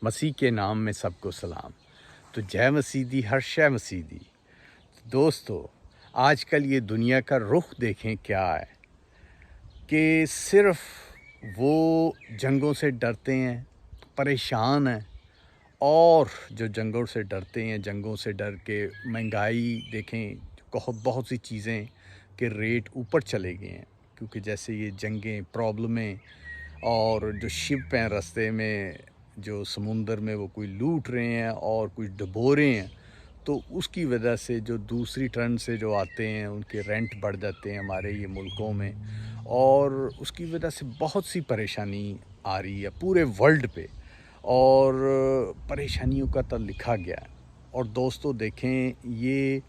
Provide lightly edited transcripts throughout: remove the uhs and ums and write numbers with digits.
مسیح کے نام میں سب کو سلام۔ تو جے مسیح دی، ہر شے مسیح دی۔ دوستو، آج کل یہ دنیا کا رخ دیکھیں کیا ہے کہ صرف وہ جنگوں سے ڈرتے ہیں، پریشان ہیں، اور جو جنگوں سے ڈرتے ہیں، جنگوں سے ڈر کے مہنگائی دیکھیں، بہت سی چیزیں کے ریٹ اوپر چلے گئے ہیں، کیونکہ جیسے یہ جنگیں، پرابلمیں، اور جو شپ ہیں راستے میں، جو سمندر میں وہ کوئی لوٹ رہے ہیں اور کچھ ڈبو رہے ہیں، تو اس کی وجہ سے جو دوسری ٹرن سے جو آتے ہیں ان کے رینٹ بڑھ جاتے ہیں ہمارے یہ ملکوں میں، اور اس کی وجہ سے بہت سی پریشانی آ رہی ہے پورے ورلڈ پہ، اور پریشانیوں کا تو لکھا گیا ہے۔ اور دوستو دیکھیں، یہ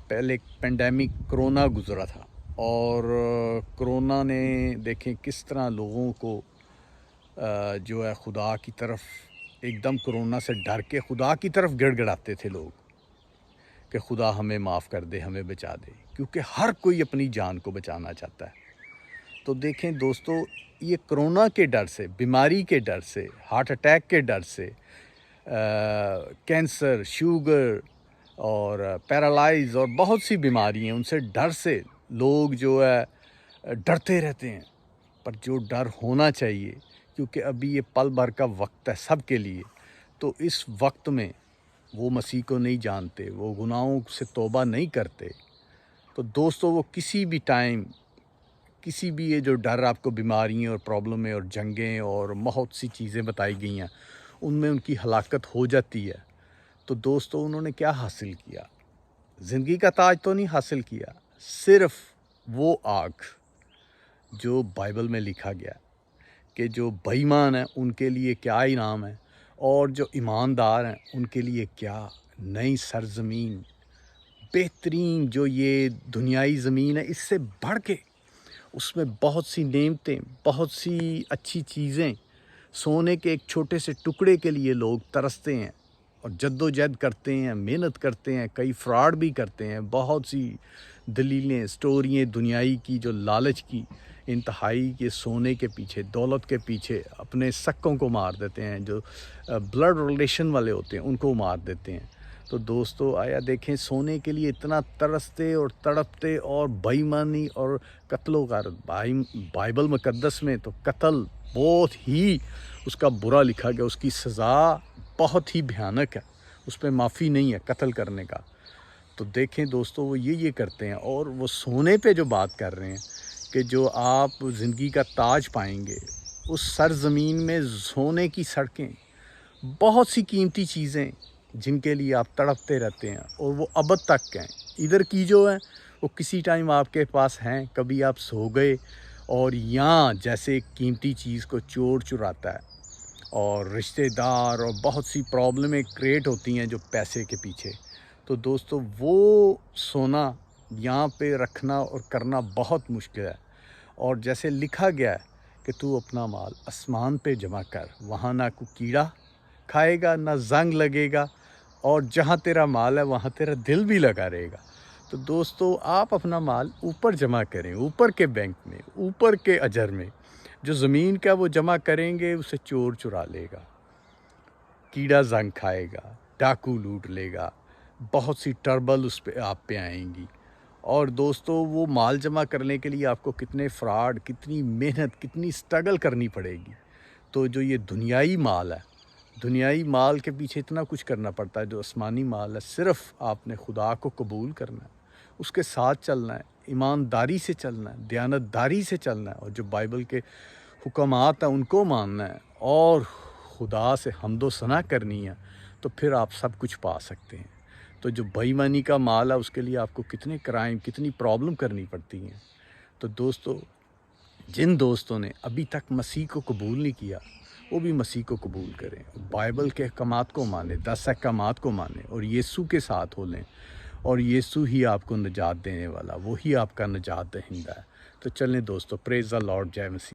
پہلے پینڈیمک کرونا گزرا تھا، اور کرونا نے دیکھیں کس طرح لوگوں کو جو ہے خدا کی طرف ایک دم کرونا سے ڈر کے خدا کی طرف گڑ گڑاتے تھے لوگ کہ خدا ہمیں معاف کر دے، ہمیں بچا دے، کیونکہ ہر کوئی اپنی جان کو بچانا چاہتا ہے۔ تو دیکھیں دوستو، یہ کرونا کے ڈر سے، بیماری کے ڈر سے، ہارٹ اٹیک کے ڈر سے، کینسر، شوگر اور پیرالائز اور بہت سی بیماری ہیں، ان سے ڈر سے لوگ جو ہے ڈرتے رہتے ہیں۔ پر جو ڈر ہونا چاہیے، کیونکہ ابھی یہ پل بھر کا وقت ہے سب کے لیے، تو اس وقت میں وہ مسیح کو نہیں جانتے، وہ گناہوں سے توبہ نہیں کرتے، تو دوستو وہ کسی بھی ٹائم، کسی بھی یہ جو ڈر آپ کو بیماریاں اور پرابلمیں اور جنگیں اور بہت سی چیزیں بتائی گئی ہیں، ان میں ان کی ہلاکت ہو جاتی ہے۔ تو دوستو انہوں نے کیا حاصل کیا؟ زندگی کا تاج تو نہیں حاصل کیا، صرف وہ آگ جو بائبل میں لکھا گیا کہ جو بے ایمان ہیں ان کے لیے کیا انعام ہے، اور جو ایماندار ہیں ان کے لیے کیا نئی سرزمین، بہترین جو یہ دنیائی زمین ہے اس سے بڑھ کے، اس میں بہت سی نعمتیں، بہت سی اچھی چیزیں، سونے کے ایک چھوٹے سے ٹکڑے کے لیے لوگ ترستے ہیں اور جد و جہد کرتے ہیں، محنت کرتے ہیں، کئی فراڈ بھی کرتے ہیں، بہت سی دلیلیں، سٹوریاں دنیائی کی جو لالچ کی انتہائی کے سونے کے پیچھے، دولت کے پیچھے اپنے سکوں کو مار دیتے ہیں، جو بلڈ ریلیشن والے ہوتے ہیں ان کو مار دیتے ہیں۔ تو دوستو آیا دیکھیں، سونے کے لیے اتنا ترستے اور تڑپتے، اور بے ایمانی اور قتل و غارت، بائبل مقدس میں تو قتل بہت ہی اس کا برا لکھا گیا، اس کی سزا بہت ہی بھیانک ہے، اس پہ معافی نہیں ہے قتل کرنے کا۔ تو دیکھیں دوستو، وہ یہ کرتے ہیں، اور وہ سونے پہ جو بات کر رہے ہیں کہ جو آپ زندگی کا تاج پائیں گے، اس سرزمین میں سونے کی سڑکیں، بہت سی قیمتی چیزیں جن کے لیے آپ تڑپتے رہتے ہیں، اور وہ ابد تک ہیں۔ ادھر کی جو ہیں وہ کسی ٹائم آپ کے پاس ہیں، کبھی آپ سو گئے، اور یہاں جیسے ایک قیمتی چیز کو چور چراتا ہے، اور رشتہ دار اور بہت سی پرابلمیں کریٹ ہوتی ہیں جو پیسے کے پیچھے۔ تو دوستو وہ سونا یہاں پہ رکھنا اور کرنا بہت مشکل ہے، اور جیسے لکھا گیا ہے کہ تو اپنا مال آسمان پہ جمع کر، وہاں نہ کوئی کیڑا کھائے گا، نہ زنگ لگے گا، اور جہاں تیرا مال ہے وہاں تیرا دل بھی لگا رہے گا۔ تو دوستو آپ اپنا مال اوپر جمع کریں، اوپر کے بینک میں، اوپر کے اجر میں۔ جو زمین کا وہ جمع کریں گے اسے چور چرا لے گا، کیڑا زنگ کھائے گا، ڈاکو لوٹ لے گا، بہت سی ٹربل اس پہ آپ پہ آئیں گی۔ اور دوستو وہ مال جمع کرنے کے لیے آپ کو کتنے فراڈ، کتنی محنت، کتنی سٹرگل کرنی پڑے گی۔ تو جو یہ دنیائی مال ہے، دنیائی مال کے پیچھے اتنا کچھ کرنا پڑتا ہے، جو آسمانی مال ہے صرف آپ نے خدا کو قبول کرنا ہے، اس کے ساتھ چلنا ہے، ایمانداری سے چلنا ہے، دیانتداری سے چلنا ہے، اور جو بائبل کے حکمات ہیں ان کو ماننا ہے، اور خدا سے حمد و ثنا کرنی ہے، تو پھر آپ سب کچھ پا سکتے ہیں۔ تو جو بے ایمانی کا مال ہے اس کے لیے آپ کو کتنے کرائم، کتنی پرابلم کرنی پڑتی ہیں۔ تو دوستو، جن دوستوں نے ابھی تک مسیح کو قبول نہیں کیا وہ بھی مسیح کو قبول کریں، بائبل کے احکامات کو مانیں، 10 احکامات کو مانیں، اور یسوع کے ساتھ ہو لیں، اور یسوع ہی آپ کو نجات دینے والا، وہی آپ کا نجات دہندہ ہے۔ تو چلیں دوستو، پریز دی لارڈ، جے مسیح۔